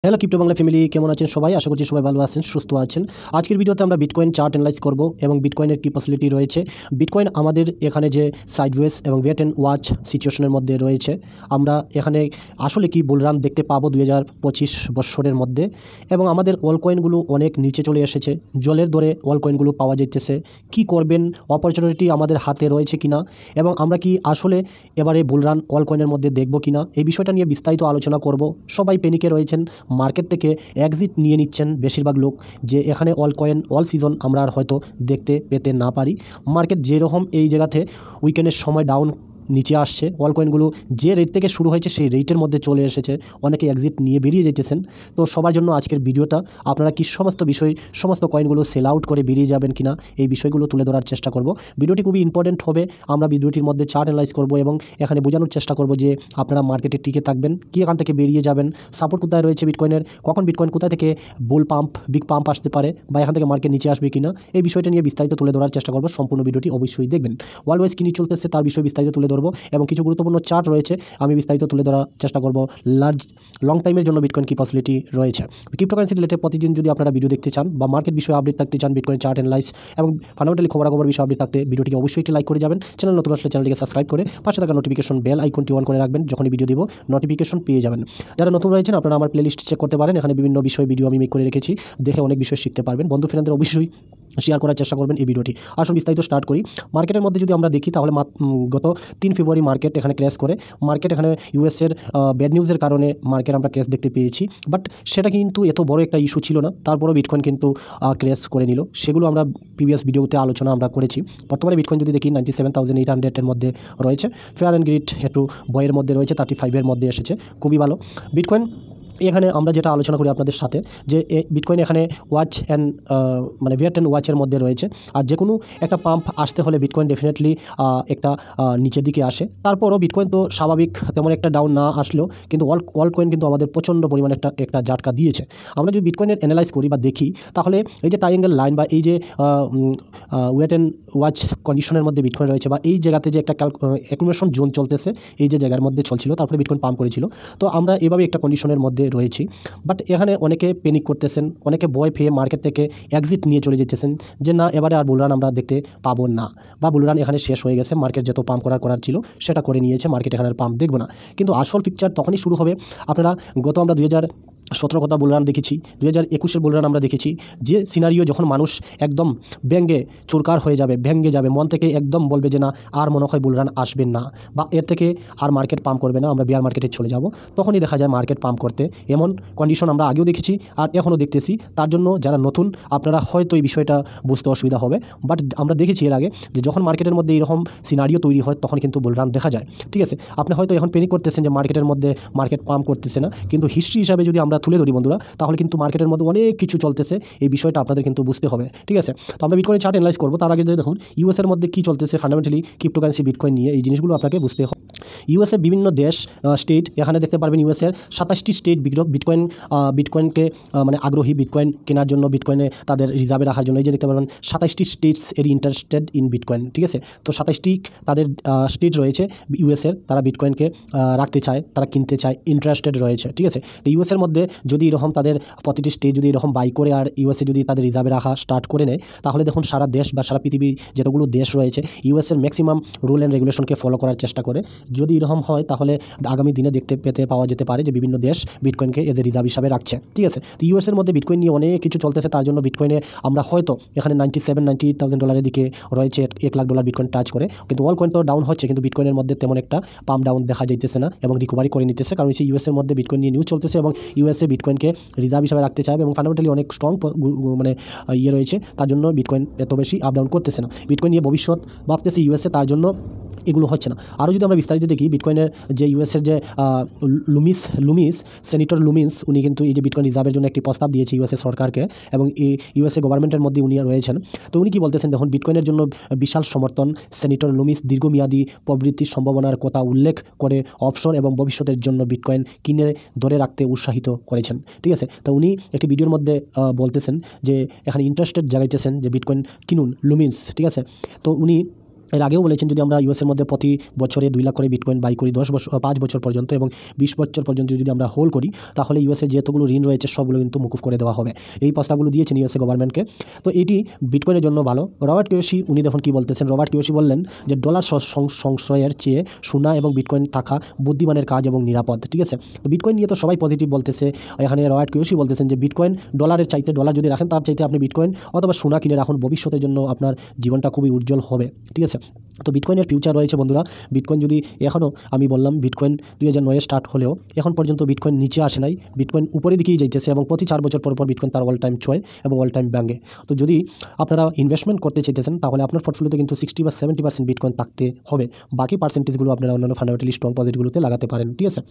Hello crypto Bangla family, কেমন আছেন সবাই? আশা করছি সবাই ভালো আছেন, সুস্থ আছেন। আজকের ভিডিওতে আমরা বিটকয়েন চার্ট অ্যানালাইজ করব এবং বিটকয়েনের কী পসিবিলিটি রয়েছে। বিটকয়েন আমাদের এখানে যে সাইডওয়েজ এবং ওয়েট অ্যান্ড ওয়াচ সিচুয়েশনের মধ্যে রয়েছে, আমরা এখানে আসলে কি বুলরান দেখতে পাবো 2025 বৎসরের মধ্যে। এবং আমাদের অলকয়েনগুলো অনেক নিচে চলে এসেছে, জলের দরে অলকয়েনগুলো পাওয়া যাইতেছে। কি করবেন, অপরচুনিটি আমাদের হাতে রয়েছে কিনা, এবং আমরা কি আসলে এবারে বুলরান অলকয়েনের মধ্যে দেখব কিনা, এই বিষয়টা নিয়ে বিস্তারিত আলোচনা করব। সবাই প্যানিকে রয়েছেন, মার্কেট থেকে এক্সিট নিয়ে নিচ্ছেন বেশিরভাগ লোক, যে এখানে অল কয়েন অল সিজন আমরা আর হয়তো দেখতে পেতে না পারি। মার্কেট যেরকম এই জায়গাতে উইকেন্ডের সময় ডাউন নিচে আসছে, অল কয়েনগুলো যে রেট থেকে শুরু হয়েছে সেই রেটের মধ্যে চলে এসেছে, অনেকে এক্সিট নিয়ে বেরিয়ে যেতেছেন। তো সবার জন্য আজকের ভিডিওটা, আপনারা কি সমস্ত বিষয়, সমস্ত কয়েনগুলো সেল আউট করে বেরিয়ে যাবেন কিনা, এই বিষয়গুলো তুলে ধরার চেষ্টা করব। ভিডিওটি খুবই ইম্পর্টেন্ট হবে। আমরা ভিডিওটির মধ্যে চার্ট অ্যানালাইজ করব এবং এখানে বোঝানোর চেষ্টা করব যে আপনারা মার্কেটে টিকে থাকবেন কি, এখান থেকে বেরিয়ে যাবেন, সাপোর্ট কোথায় রয়েছে বিটকয়েনের, কখন বিটকয়েন কোথায় থেকে বুল পাম্প, বিগ পাম্প আসতে পারে, বা এখান থেকে মার্কেট নিচে আসবে কিনা, এই বিষয়টা নিয়ে বিস্তারিত তুলে ধরার চেষ্টা করব। সম্পূর্ণ ভিডিওটি অবশ্যই দেখবেন। ওয়ার্ল্ড কি নিয়ে চলতেছে তার বিষয়ে বিস্তারিত তুলে ধরবো, এবং কিছু গুরুত্বপূর্ণ চার্ট রয়েছে আমি বিস্তারিত তুলে ধরার চেষ্টা করব। লং টাইমের জন্য বিটকয়েন কি পসিবিলিটি রয়েছে। ক্রিপ্টোকারেন্সি রিলেটেড প্রতিদিন যদি আপনারা ভিডিও দেখতে চান বা মার্কেট বিষয়ে আপডেট থাকতে চান, বিটকয়েন চার্ট অ্যানালাইজ এবং ফান্ডামেন্টালি খবরাখবর বিষয়ে আপডেট থাকতে ভিডিওটিকে অবশ্যই একটি লাইক করে যাবেন। চ্যানেল নতুন আসলে চ্যানেলটিকে সাবস্ক্রাইব করে পাশে থাকা নোটিফিকেশন বেল আইকনটি অন করে রাখবেন, যখনই ভিডিও দিব নোটিফিকেশন পেয়ে যাবেন। যারা নতুন রয়েছেন আপনারা আমার প্লেলিস্ট চেক করতে পারেন, এখানে বিভিন্ন বিষয় ভিডিও আমি মেক করে রেখেছি, দেখে অনেক বিষয় শিখতে পারবেন। বন্ধু ফ্রেন্ডদের অবশ্যই শেয়ার করার চেষ্টা করবেন এই ভিডিওটি। আসুন বিস্তারিত স্টার্ট করি। মার্কেটের মধ্যে যদি আমরা দেখি তাহলে গত 3 ফেব্রুয়ারি মার্কেট এখানে ক্র্যাশ করে, মার্কেট এখানে ইউএসের ব্যাড নিউজের কারণে মার্কেট আমরা ক্র্যাশ দেখতে পেয়েছি, বাট সেটা কিন্তু এত বড় একটা ইস্যু ছিল না। তারপরও বিটকয়েন কিন্তু ক্র্যাশ করে নিল, সেগুলো আমরা প্রিভিয়াস ভিডিওতে আলোচনা আমরা করেছি। বর্তমানে বিটকয়েন যদি দেখি 97,800-এর মধ্যে রয়েছে, ফেয়ার অ্যান্ড গ্রিড একটু বয়ের মধ্যে রয়েছে, 35-এর মধ্যে এসেছে, খুবই ভালো। বিটকয়েন এখানে আমরা যেটা আলোচনা করি আপনাদের সাথে, যে বিটকয়েন এখানে ওয়াচ অ্যান্ড মানে ওয়েট অ্যান্ড ওয়াচের মধ্যে রয়েছে। আর যে কোনো একটা পাম্প আসতে হলে বিটকয়েন ডেফিনেটলি একটা নিচের দিকে আসে। তারপরও বিটকয়েন তো স্বাভাবিক তেমন একটা ডাউন না আসলেও কিন্তু অল কয়েন কিন্তু আমাদের প্রচণ্ড পরিমাণে একটা ঝাটকা দিয়েছে। আমরা যদি বিটকয়েনের অ্যানালাইজ করি বা দেখি, তাহলে এই যে ট্রায়াঙ্গেল লাইন বা এই যে ওয়েট অ্যান্ড ওয়াচ কন্ডিশনের মধ্যে বিটকয়েন রয়েছে, বা এই জায়গাতে যে একটা অ্যাকুমুলেশন জোন চলতেছে, এই যে জায়গার মধ্যে চলছিল, তারপরে বিটকয়েন পাম্প করেছিল। তো আমরা এভাবে একটা কন্ডিশনের মধ্যে রয়েছি, বাট এখানে অনেকে প্যানিক করতেছেন, অনেকে ভয় পেয়ে মার্কেট থেকে এক্সিট নিয়ে চলে যেতেছেন, যে না এবারে আর বুলরান আমরা দেখতে পাবো না, বা বুলরান এখানে শেষ হয়ে গেছে, মার্কেট যত পাম্প করার ছিল সেটা করে নিয়েছে, মার্কেট এখানে পাম্প দেখবো না। কিন্তু আসল পিকচার তখনই শুরু হবে। আপনারা আমরা 2017 কথা বুলরান দেখেছি, 2021-এর বুলরান আমরা দেখেছি, যে সিনারিও যখন মানুষ একদম ব্যঙ্গে চুরকার হয়ে যাবে, ভেঙ্গে যাবে, মন থেকে একদম বলবে যে না আর মনে হয় বুলরান আসবেন না, বা এর থেকে আর মার্কেট পাম্প করবে না, আমরা বিয়ার মার্কেটে চলে যাব, তখনই দেখা যায় মার্কেট পাম্প করতে। এমন কন্ডিশন আমরা আগেও দেখেছি আর এখনও দেখতেছি। তার জন্য যারা নতুন আপনারা হয়তো এই বিষয়টা বুঝতে অসুবিধা হবে, বাট আমরা দেখেছি এর আগে যে যখন মার্কেটের মধ্যে এরকম সিনারিও তৈরি হয় তখন কিন্তু বুলরান দেখা যায়। ঠিক আছে, আপনি হয়তো এখন প্যানিক করতেছেন যে মার্কেটের মধ্যে মার্কেট পাম্প করতেছে না, কিন্তু হিস্ট্রি হিসাবে যদি আমরা তুলে ধরি বন্ধুরা, তাহলে কিন্তু মার্কেটের মধ্যে অনেক কিছু চলতেছে, এই বিষয়টা আপনাদের কিন্তু বুঝতে হবে। ঠিক আছে, তো আমরা বিটকয়েন চার্ট অ্যানালাইজ করবো। তার আগে যদি দেখুন ইউএসের মধ্যে কী চলতেছে ফান্ডামেন্টালি ক্রিপ্টোকারেন্সি বিটকয়েন নিয়ে, এই জিনিসগুলো আপনাকে বুঝতে হবে। ইউএসএ বিভিন্ন দেশ স্টেট, এখানে দেখতে পারবেন ইউএসএর 27টি স্টেট বিটকয়েনকে মানে আগ্রহী, বিটকয়েন কেনার জন্য, বিটকয়েনে তাদের রিজার্ভে রাখার জন্য। এই যে দেখতে পারবেন 27টি স্টেটস এর ইন্টারেস্টেড ইন বিটকয়েন। ঠিক আছে, তো 27টি তাদের স্টেট রয়েছে ইউএসএর, তারা বিটকয়েনকে রাখতে চায়, তারা কিনতে চায়, ইন্টারেস্টেড রয়েছে। ঠিক আছে, তো ইউএসের মধ্যে যদি এরকম তাদের প্রতিটি স্টেট যদি এরকম বাই করে আর ইউএসএ যদি তাদের রিজার্ভে রাখা স্টার্ট করে নেয়, তাহলে দেখুন সারা দেশ বা সারা পৃথিবীর যতগুলো দেশ রয়েছে ইউএসএর ম্যাক্সিমাম রুল অ্যান্ড রেগুলেশনকে ফলো করার চেষ্টা করে। যদি এরকম হয় তাহলে আগামী দিনে দেখতে পাওয়া যেতে পারে যে বিভিন্ন দেশ বিটকয়েনকে এজ এ রিজার্ভ হিসাবে রাখছে। ঠিক আছে, তো ইউএসের মধ্যে বিটকয়েন নিয়ে অনেক কিছু চলতেছে, তার জন্য বিটকয়েনে আমরা হয়তো এখানে $97,000-$98,000 দিকে রয়েছে, $1,00,000 বিটকয়েন টাচ করে। কিন্তু অল কয়েন তো ডাউন হচ্ছে, কিন্তু বিটকয়েনের মধ্যে তেমন একটা পাম্প ডাউন দেখা যাইতেছে না এবং রিকভারি করে নিতেছে, কারণ হচ্ছে ইউএসের মধ্যে বিটকয়েন নিয়ে নিউজ চলতেছে এবং ইউএসএ বিটকয়েনকে রিজার্ভ হিসাবে রাখতে চায় এবং ফান্ডামেন্টালি অনেক স্ট্রং মানে রয়েছে, তার জন্য বিটকয়েন এত বেশি আপ ডাউন করতেছে না। বিটকয়েন নিয়ে ভবিষ্যৎ ভাবতেছে ইউএসএ, তার জন্য এগুলো হচ্ছে না। আরও যদি আমরা বিস্তারিত দেখি, বিটকয়েনের যে ইউএসের যে সেনেটর লুমিন্স, উনি কিন্তু এই যে বিটকয়েন রিজার্ভের জন্য একটি প্রস্তাব দিয়েছে ইউএসএ সরকারকে, এবং এই ইউএসএ গভর্নমেন্টের মধ্যে উনি রয়েছেন। তো উনি কি বলতেছেন দেখুন, বিটকয়েনের জন্য বিশাল সমর্থন। সেনেটর লুমিস দীর্ঘমেয়াদী প্রবৃদ্ধির সম্ভাবনার কথা উল্লেখ করে অবসর এবং ভবিষ্যতের জন্য বিটকয়েন কিনে ধরে রাখতে উৎসাহিত করেছেন। ঠিক আছে, তো উনি একটি ভিডিওর মধ্যে বলতেছেন যে এখানে ইন্টারেস্টেড জাগাইতেছেন যে বিটকয়েন কিনুন লুমিন্স। ঠিক আছে, তো উনি এর আগেও বলেছেন যদি আমরা ইউএসের মধ্যে প্রতি বছরে 2 লাখ করে বিটকয়েন বাই করি 5 বছর পর্যন্ত এবং 20 বছর পর্যন্ত যদি আমরা হোল্ড করি, তাহলে ইউএসে যেতগুলো ঋণ রয়েছে সবগুলো কিন্তু মুকুব করে দেওয়া হবে। এই প্রস্তাবগুলো দিয়েছেন ইউএসএ গভর্নমেন্টকে। তো এটি বিটকয়েনের জন্য ভালো। রবার্ট কিওসি উনি দেখুন কী বলতেছেন। রবার্ট কিওসি বললেন যে ডলার সংশয়ের চেয়ে সোনা এবং বিটকয়েন থাকা বুদ্ধিমানের কাজ এবং নিরাপদ। ঠিক আছে, তো বিটকয়েন নিয়ে তো সবাই পজিটিভ বলতেছে। এখানে রবার্ট কিওসি বলতেছেন যে বিটকয়েন ডলারের চাইতে, ডলার যদি রাখেন তার চাইতে আপনি বিটকয়েন অথবা সোনা কিনে রাখুন, ভবিষ্যতের জন্য আপনার জীবনটা খুবই উজ্জ্বল হবে। ঠিক আছে, তো বিটকয়েনের ফিউচার রয়েছে বন্ধুরা। বিটকয়েন যদি এখনও, আমি বললাম বিটকয়েন 2009 স্টার্ট হলেও এখন পর্যন্ত বিটকয়েন নিচে আসে নাই, বিটকয়েন উপরের দিকেই যাইতেছে এবং প্রতি 4 বছর পর বিটকয়েন তার অল টাইম ছয় এবং অল টাইম ব্যাঙ্গে। তো যদি আপনারা ইনভেস্টমেন্ট করতে চাইতেছেন তাহলে আপনার পোর্টফোলিওতে কিন্তু 60 বা 70% বিটকয়েন থাকতে হবে। বাকি পার্সেন্টেজগুলো আপনারা অন্যান্য ফান্ডামেন্টালি স্ট্রং পজিটগুলোতে লাগাতে পারেন। ঠিক আছে,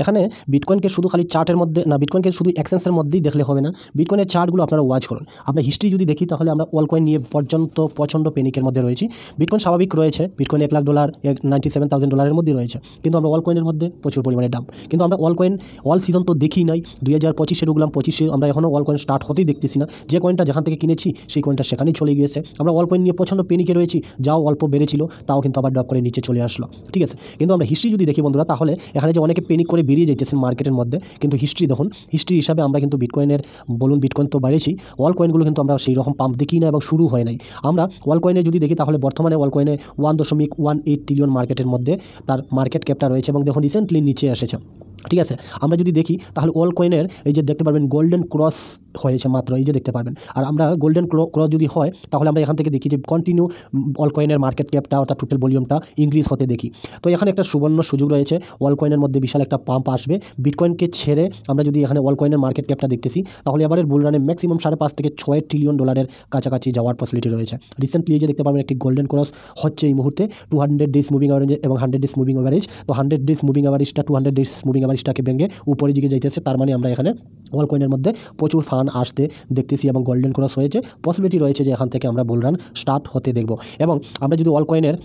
এখানে বিটকয়েনকে শুধু খালি চার্টের মধ্যে না, বিটকয়েনকে শুধু এক্সচেঞ্জের মধ্যেই দেখলে হবে না, বিটকয়েনের চার্টগুলো আপনারা ওয়াচ করুন। আমরা হিস্ট্রি যদি দেখি তাহলে আমরা অল কয়েন নিয়ে পর্যন্ত প্রচণ্ড পেনিকের মধ্যে রয়েছি। বিটকয়েন স্বাভাবিক রয়েছে, বিটকয়েন $1,00,000 $97,000 মধ্যেই রয়েছে, কিন্তু আমরা অল কয়েনের মধ্যে প্রচুর পরিমাণে দাম। কিন্তু আমরা অল কয়েন অল সিজন তো দেখি নাই। 2025-এ ঢুকলাম, 25-এ আমরা এখনও অল কয়েন স্টার্ট হতেই দেখতেছি না। যে কয়েনটা যেখান থেকে কিনেছি সেই কয়েনটা সেখানেই চলে গিয়েছে। আমরা অল কয়েন নিয়ে প্রচণ্ড পেনিকে রয়েছি, যাও অল্প বেড়েছিল তাও কিন্তু আবার ড্রপ করে নিচে চলে আসলো। ঠিক আছে, কিন্তু আমরা হিস্ট্রি যদি দেখি বন্ধুরা, তাহলে এখানে যে অনেকে পেনিক করে বেরিয়ে যাইতেছেন মার্কেটের মধ্যে, কিন্তু হিস্ট্রি দেখুন, হিস্ট্রি হিসাবে আমরা কিন্তু বিটকয়েনের বলুন, বিটকয়েন তো বাড়েছি, অল কয়েনগুলো কিন্তু আমরা সেই রকম পাম্প দেখি না এবং শুরু হয় নাই। আমরা অল কয়েনে যদি দেখি তাহলে বর্তমানে অল কয়েনে 1.18 ট্রিলিয়ন মার্কেটের মধ্যে তার মার্কেট ক্যাপটা রয়েছে এবং দেখুন রিসেন্টলি নিচে এসেছে। ঠিক আছে, আমরা যদি দেখি তাহলে অল কয়েনের এই যে দেখতে পারবেন গোল্ডেন ক্রস হয়েছে মাত্র, এই যে দেখতে পারবেন। আর আমরা গোল্ডেন ক্রস যদি হয় তাহলে আমরা এখান থেকে দেখি যে কন্টিনিউ অল কয়েনের মার্কেট ক্যাপটা অর্থাৎ টোটাল ভলিউমটা ইনক্রিজ হতে দেখি। তো এখানে একটা সুবর্ণ সুযোগ রয়েছে, অল কয়েনের মধ্যে বিশাল একটা পাম্প আসবে। বিটকয়েনকে ছেড়ে আমরা যদি এখানে অল কয়েনের মার্কেট ক্যাপটা দেখতেছি তাহলে এবারের বুল রানে ম্যাক্সিমাম 5.5 থেকে 6 ট্রিলিয়ন ডলারের কাছাকাছি যাওয়ার পসিবিলিটি রয়েছে। রিসেন্টলি এই যে দেখতে পারবেন একটি গোল্ডেন ক্রস হচ্ছে এই মুহূর্তে 200 ডেজ মুভিং অ্যাভারেজ এবং 100 ডেজ মুভিং অ্যাভারেজ। তো 100 ডেজ মুভিং অ্যাভারেজটা 200 ডেজ মুভিং অ্যাভারেজটাকে ভেঙে উপরের দিকে যাইতেছে, তার মানে আমরা এখানে অল কয়েনের মধ্যে প্রচুর ফান্ড আসতে দেখতেছি এবং গোল্ডেন ক্রস হয়েছে। পসিবিলিটি রয়েছে যে এখান থেকে আমরা বুল রান স্টার্ট হতে দেখব। এবং আমরা যদি অল কয়েনের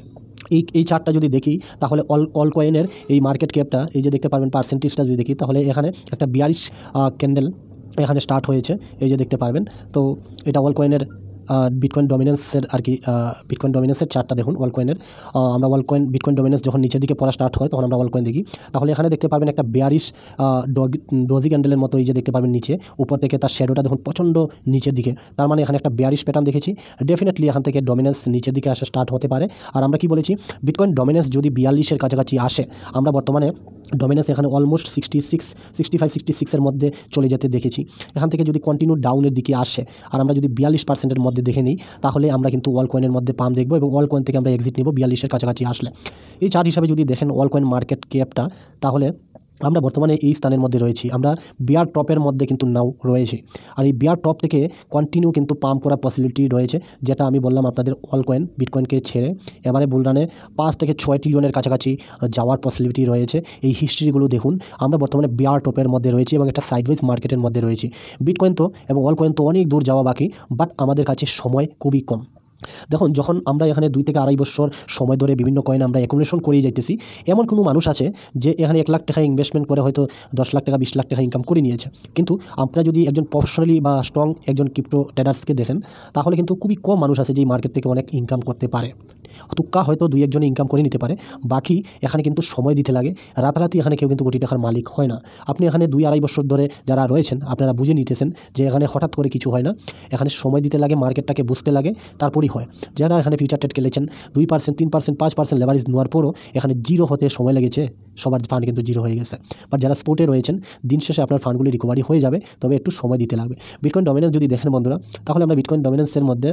এই চার্টটা যদি দেখি তাহলে অল কয়েনের এই মার্কেট ক্যাপটা এই যে দেখতে পারবেন পার্সেন্টেজটা যদি দেখি তাহলে এখানে একটা 42 ক্যান্ডেল এখানে স্টার্ট হয়েছে, এই যে দেখতে পারবেন। তো এটা অল কয়েনের বিটকয়েন ডমিনেন্সের আর কি, বিটকয়েন ডমিনেন্সের চার্টটা দেখুন অল কয়েনের। আমরা অল কয়েন বিটকয়েন ডমিনেন্স যখন নিচের দিকে পড়া স্টার্ট হয় তখন আমরা অল কয়েন দেখি, তাহলে এখানে দেখতে পারবেন একটা 42 ডজি ক্যান্ডেলের মতো এই যে দেখতে পারবেন নিচে, উপর থেকে তার শ্যাডোটা দেখুন প্রচণ্ড নিচের দিকে, তার মানে এখানে একটা 42 প্যাটার্ন দেখেছি। ডেফিনেটলি এখান থেকে ডমিনেন্স নিচের দিকে আসা স্টার্ট হতে পারে। আর আমরা কি বলেছি, বিটকয়েন ডমিনেন্স যদি 42-এর কাছাকাছি আসে, আমরা বর্তমানে ডমিনেন্স এখানে অলমোস্ট 65-66-এর মধ্যে চলে যেতে দেখেছি। এখান থেকে যদি কন্টিনিউ ডাউনের দিকে আসে আর আমরা যদি 42%-এর মধ্যে দেখে নিই তাহলে আমরা কিন্তু অল কয়েনের মধ্যে পাম্প দেখবো এবং অল কয়েন থেকে আমরা এক্সিট নেব 42-এর কাছাকাছি আসলে। এই চার্ট হিসাবে যদি দেখেন অল কয়েন মার্কেট ক্যাপটা, তাহলে আমরা বর্তমানে এই স্থানের মধ্যে রয়েছি, আমরা বিয়ার টপের মধ্যে কিন্তু নাও রয়েছি। আর এই বিয়ার টপ থেকে কন্টিনিউ কিন্তু পাম্প করার পসিবিলিটি রয়েছে, যেটা আমি বললাম আপনাদের অল কয়েন বিটকয়েনকে ছেড়ে এবারে বুলরানে 5 থেকে 6 ট্রিলিয়নের কাছাকাছি যাওয়ার পসিবিলিটি রয়েছে। এই হিস্ট্রিগুলো দেখুন, আমরা বর্তমানে বিয়ার টপের মধ্যে রয়েছি এবং একটা সাইডওয়েজ মার্কেটের মধ্যে রয়েছি। বিটকয়েন তো এবং অল কয়েন তো অনেক দূর যাওয়া বাকি, বাট আমাদের কাছে সময় খুবই কম। দেখুন, যখন আমরা এখানে 2 থেকে 2.5 বছর সময় ধরে বিভিন্ন কয়েন আমরা অ্যাকুমুলেশন করেই যাইতেছি, এমন কোনো মানুষ আছে যে এখানে 1 লাখ টাকা ইনভেস্টমেন্ট করে হয়তো 10 লাখ টাকা 20 লাখ টাকা ইনকাম করে নিয়েছে। কিন্তু আপনারা যদি একজন প্রফেশনালি বা স্ট্রং একজন ক্রিপ্টো ট্রেডার্সকে দেখেন তাহলে কিন্তু খুবই কম মানুষ আছে যে মার্কেট থেকে অনেক ইনকাম করতে পারে। তুক্কা হয়তো 2-1 জনে ইনকাম করে নিতে পারে, বাকি এখানে কিন্তু সময় দিতে লাগে। রাতারাতি এখানে কেউ কিন্তু কোটি টাকার মালিক হয় না। আপনি এখানে 2-2.5 বছর ধরে যারা রয়েছেন আপনারা বুঝে নিতেছেন যে এখানে হঠাৎ করে কিছু হয় না, এখানে সময় দিতে লাগে, মার্কেটটাকে বুঝতে লাগে, তারপরই হয়। যারা এখানে ফিউচার ট্রেড খেলেছেন 2%, 3%, 5% লেভারেজ নেওয়ার পরও এখানে জিরো হতে সময় লেগেছে, সবার ফান্ড কিন্তু জিরো হয়ে গেছে। বাট যারা স্পোর্টে রয়েছেন দিন শেষে আপনার ফান্ডগুলি রিকভারি হয়ে যাবে, তবে একটু সময় দিতে লাগবে। বিটকয়েন ডমিনেন্স যদি দেখেন বন্ধুরা, তাহলে আমরা বিটকয়েন ডমিনেন্সের মধ্যে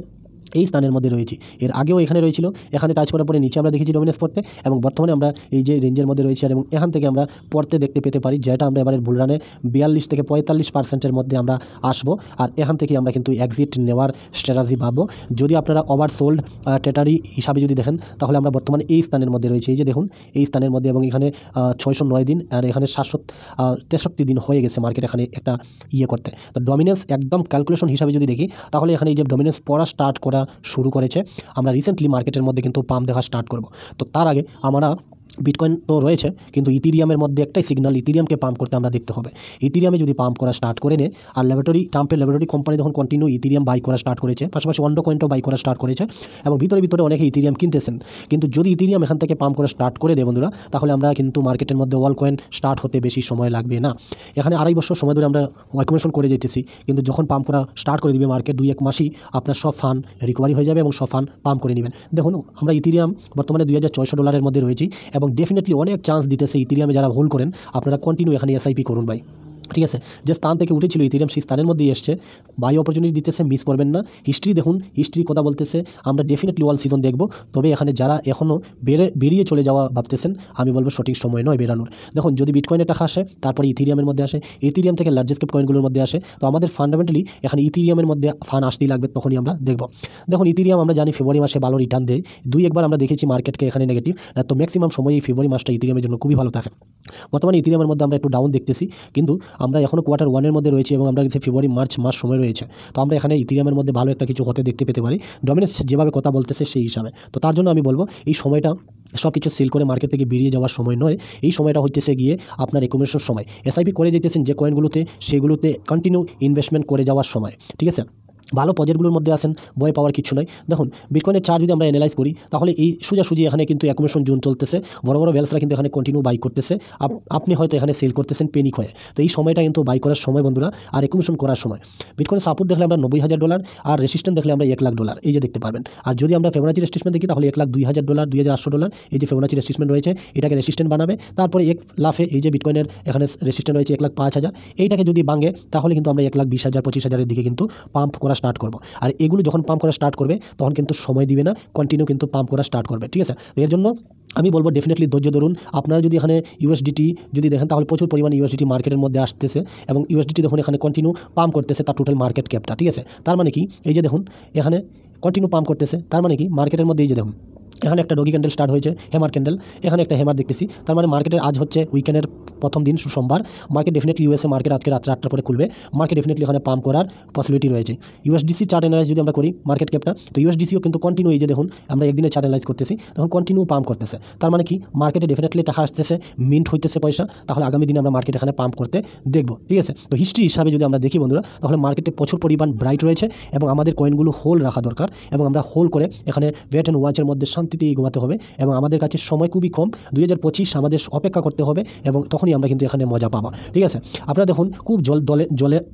এই স্থানের মধ্যে রয়েছি। এর আগেও এখানে রয়েছিল, এখানে টাচ করার পরে নিচে আমরা দেখেছি ডমিনেন্স পড়তে এবং বর্তমানে আমরা এই যে রেঞ্জের মধ্যে রয়েছি এবং এখান থেকে আমরা পড়তে দেখতে পেতে পারি, যেটা আমরা এবারের বুল রানে 42 থেকে 45%-এর মধ্যে আমরা আসবো। আর এখান থেকে আমরা কিন্তু এক্সিট নেওয়ার স্ট্র্যাটেজি ভাববো। যদি আপনারা ওভারসোল্ড টেটারি হিসাবে যদি দেখেন তাহলে আমরা বর্তমানে এই স্থানের মধ্যে রয়েছি, এই যে দেখুন এই স্থানের মধ্যে, এবং এখানে 609 দিন আর এখানে 763 দিন হয়ে গেছে মার্কেট এখানে একটা করতে। তো ডমিনেন্স একদম ক্যালকুলেশন হিসাবে যদি দেখি তাহলে এখানে এই যে ডমিনেন্স পড়া স্টার্ট করা শুরু করেছে, আমরা রিসেন্টলি মার্কেটের মধ্যে কিন্তু পাম্প দেখা স্টার্ট করব। তো তার আগে আমরা বিটকয়েন তো রয়েছে, কিন্তু ইথিরিয়ামের মধ্যে একটাই সিগন্যাল, ইথিরিয়ামকে পাম্প করতে আমরা দেখতে হবে। ইথিরিয়ামে যদি পাম্প করা স্টার্ট করে নেয়, আর ট্রাম্পের ল্যাবরেটরি কোম্পানি যখন কন্টিনিউ ইথিরিয়াম বাই করা স্টার্ট করেছে, পাশাপাশি অন্য কয়েনটাও বাই করা স্টার্ট করেছে, এবং ভিতরে অনেকে ইথিরিয়াম কিনতেছেন। কিন্তু যদি ইথিরিয়াম এখান থেকে পাম্প করা স্টার্ট করে দেয় বন্ধুরা, তাহলে আমরা কিন্তু মার্কেটের মধ্যে অল কয়েন স্টার্ট হতে বেশি সময় লাগবে না। এখানে 2.5 বছর সময় ধরে আমরা অ্যাকুমুলেশন করে যেতেছি, কিন্তু যখন পাম্প করা স্টার্ট করে দিবে মার্কেট, 2-1 মাসেই আপনার সব ফান্ড রিকভারি হয়ে যাবে এবং সব ফান্ড পাম্প করে নেবেন। দেখুন, আমরা ইথিরিয়াম বর্তমানে $2,600 মধ্যে রয়েছি, এবং ডেফিনেটলি অনেক চান্স দিতেছে ইথিরিয়ামে যারা হোল্ড করেন, আপনারা কন্টিনিউ এখানে এসআইপি করুন ভাই। ঠিক আছে, যে স্থান থেকে উঠেছিল ইথিরিয়াম সেই স্থানের মধ্যেই এসছে, বাই অপরচুনিটি দিতেছে, মিস করবেন না। হিস্ট্রি দেখুন, হিস্ট্রি কথা বলতেছে, আমরা ডেফিনেটলি অল সিজন দেখব। তবে এখানে যারা এখনও বেরিয়ে চলে যাওয়া ভাবতেছেন, আমি বলবো সঠিক সময় নয় বেরানোর। দেখুন, যদি বিটকয়েন টাকা আসে, তারপরে ইথিরিয়ামের মধ্যে আসে, ইথিরিয়াম থেকে লার্জেস্ট ক্যাপ কয়েনগুলোর মধ্যে আসে, তো আমাদের ফান্ডামেন্টালি এখানে ইথিরিয়ামের মধ্যে ফান্ড আসতেই লাগবে, তখনই আমরা দেখব। দেখুন, ইথিরিয়াম আমরা জানি ফেব্রুয়ারি মাসে ভালো রিটার্ন দেয়, 2-1 বার আমরা দেখেছি মার্কেটকে এখানে নেগেটিভ, তো ম্যাক্সিমাম সময় এই ফেব্রুয়ারি মাসটা ইথিরিয়ামের জন্য খুবই ভালো থাকে। বর্তমানে ইথিরিয়ামের মধ্যে আমরা একটু ডাউন দেখতেছি, কিন্তু আমরা এখনও Q1 মধ্যে রয়েছে, এবং আমরা ফেব্রুয়ারি মার্চ মাস সময় রয়েছে, তো আমরা এখানে ইথিরিয়ামের মধ্যে ভালো একটা কিছু হতে দেখতে পেতে পারি, ডমিনেন্স যেভাবে কথা বলতেছে সেই হিসাবে। তো তার জন্য আমি বলবো, এই সময়টা সব কিছু সেল করে মার্কেট থেকে বেরিয়ে যাওয়ার সময় নয়, এই সময়টা হইতেছে গিয়ে আপনার অ্যাকুমুলেশন সময়। এসআইপি করে যেতেছেন যে কয়েনগুলোতে, সেগুলোতে কন্টিনিউ ইনভেস্টমেন্ট করে যাওয়ার সময়। ঠিক আছে, ভালো প্রজেক্টগুলোর মধ্যে আসেন, ভয় পাওয়ার কিছু নয়। দেখুন, বিটকয়েনের চার্ট যদি আমরা অ্যানালাইজ করি, তাহলে এই সোজাসুজি এখানে কিন্তু অ্যাকুমুলেশন জোন চলতেছে, বড় ভ্যালসরা কিন্তু এখানে কন্টিনিউ বাই করতেছে, আপনি হয়তো এখানে সেল করতেছেন পেনিক হয়ে। তো এই সময়টা কিন্তু বাই করার সময় বন্ধুরা, আর অ্যাকুমুলেশন করার সময়। বিটকয়েনের সাপোর্ট দেখলে আমরা $90,000, আর রেসিস্ট্যান্ট দেখলে আমরা $1,00,000, এই যে দেখতে পারবেন। আর যদি আমরা ফেবোনাচি রেজিস্ট্রেশন দেখি, তাহলে $1,02,000, $2,800, এই যে ফেবোনাচি রেজিস্ট্রেশন রয়েছে, এটাকে রেসিস্ট্যান্ট বানাবে। তারপরে এক লাফে এই যে বিটকয়েনের এখানে রেসিস্ট্যান্ট রয়েছে $1,05,000, এইটাকে যদি ভাঙে, তাহলে কিন্তু আমরা 1,20,000, 25,000 দিকে কিন্তু পাম্প করা স্টার্ট করবো। আর এগুলো যখন পাম্প করা স্টার্ট করবে, তখন কিন্তু সময় দিবে না, কন্টিনিউ কিন্তু পাম্প করা স্টার্ট করবে। ঠিক আছে, এর জন্য আমি বলবো ডেফিনেটলি ধৈর্য ধরুন। আপনারা যদি এখানে ইউএসডিটি যদি দেখেন, তাহলে প্রচুর পরিমাণে ইউএসডিটি মার্কেটের মধ্যে আসতেছে, এবং ইউএসডিটি দেখুন এখানে কন্টিনিউ পাম্প করতেছে তার টোটাল মার্কেট ক্যাপটা। ঠিক আছে, তার মানে কি, এই যে দেখুন এখানে কন্টিনিউ পাম্প করতেছে, তার মানে কি মার্কেটের মধ্যে এই যে দেখুন এখানে একটা ডগি ক্যান্ডেল স্টার্ট হয়েছে, হ্যামার ক্যান্ডেল, এখানে একটা হ্যামার দেখতেছি, তার মানে মার্কেটের আজ হচ্ছে উইকেন্ডের প্রথম দিন, সোমবার। মার্কেট ডেফিনেটলি ইউএসএ মার্কেট আজকে রাত্রে 8টার পরে খুলবে, মার্কেট ডেফিনেটলি এখানে পাম্প করার পসিবিলিটি রয়েছে। ইউএসডিসি চার্ট অ্যানালাইজ যদি আমরা করি মার্কেট ক্যাপটা, তো ইউএসডিসিও কিন্তু কন্টিনিউ, এই যে দেখুন আমরা একদিনে চার্ট অ্যানালাইজ করতেছি, তখন কন্টিনিউ পাম্প করতেছে। তার মানে কি, মার্কেটে ডেফিনেটলি টাকা আসতেছে, মিন্ট হইতেছে পয়সা, তাহলে আগামী দিনে আমরা মার্কেট এখানে পাম্প করতে দেখব। ঠিক আছে, তো হিস্ট্রি হিসাবে যদি আমরা দেখি বন্ধুরা, তাহলে মার্কেটে প্রচুর পরিমাণ ব্রাইট রয়েছে, এবং আমাদের কয়েনগুলো হোল্ড রাখা দরকার, এবং আমরা হোল্ড করে এখানে ওয়েট অ্যান্ড ওয়াচের মধ্যে শান্তিতেই ঘুমাতে হবে, এবং আমাদের কাছে সময় খুবই কম, 2025 আমাদের অপেক্ষা করতে হবে, এবং তখনই আমরা কিন্তু এখানে মজা পাবো। ঠিক আছে, আপনারা দেখুন খুব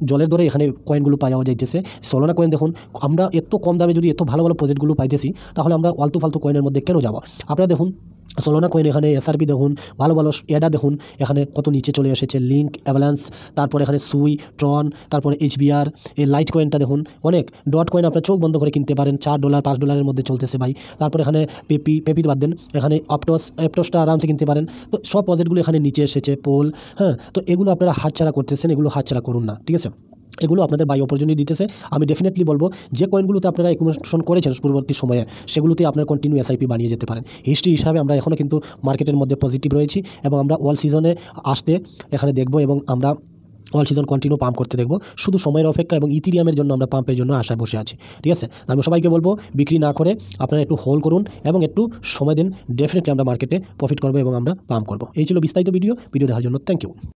জলের দরে এখানে কয়েনগুলো পাওয়া যাইতেছে। সোলোনা কয়েন দেখুন, আমরা এত কম দামে যদি এত ভালো ভালো প্রজেক্টগুলো পাইতেছি, তাহলে আমরা আলতু ফালতু কয়েনের মধ্যে কেন যাবো? আপনারা দেখুন সোলোনা কয়েন এখানে এসআরপি দেখুন, ভালো ভালো এডা দেখুন এখানে কত নিচে চলে এসেছে, লিঙ্ক, অ্যাভালান্স, তারপরে এখানে সুই, ট্রন, তারপরে HBR, এই লাইট কয়েনটা দেখুন অনেক। ডট কয়েন আপনার চোখ বন্ধ করে কিনতে পারেন, $4, $5 মধ্যে চলতেছে ভাই। তারপরে এখানে পেপি বাদ দেন, এখানে অ্যাপটসটা আরামসে কিনতে পারেন। তো সব প্রজেক্টগুলো এখানে নিচে এসেছে, পোল, হ্যাঁ। তো এগুলো আপনারা হাতছাড়া করতেছেন, এগুলো হাতছাড়া করুন না। ঠিক আছে, এগুলো আপনাদের বাই অপরচুনিটি দিতেছে। আমি ডেফিনেটলি বলবো, যে কয়েনগুলোতে আপনারা অ্যাকুমুলেশন করেছেন পূর্ববর্তী সময়ে, সেগুলোতে আপনার কন্টিনিউ এসআইপি বানিয়ে যেতে পারেন। হিস্ট্রি হিসাবে আমরা এখনও কিন্তু মার্কেটের মধ্যে পজিটিভ রয়েছি, এবং আমরা অল সিজনে আসতে এখানে দেখব, এবং আমরা অল সিজন কন্টিনিউ পাম্প করতে দেখবো। শুধু সময়ের অপেক্ষা, এবং ইথিরিয়ামের জন্য আমরা পাম্পের জন্য আশায় বসে আছি। ঠিক আছে, আমি সবাইকে বলবো বিক্রি না করে আপনারা একটু হোল্ড করুন, এবং একটু সময় দিন, ডেফিনেটলি আমরা মার্কেটে প্রফিট করবো, এবং আমরা পাম্প করবো। এই ছিল বিস্তারিত ভিডিও দেখার জন্য থ্যাংক ইউ।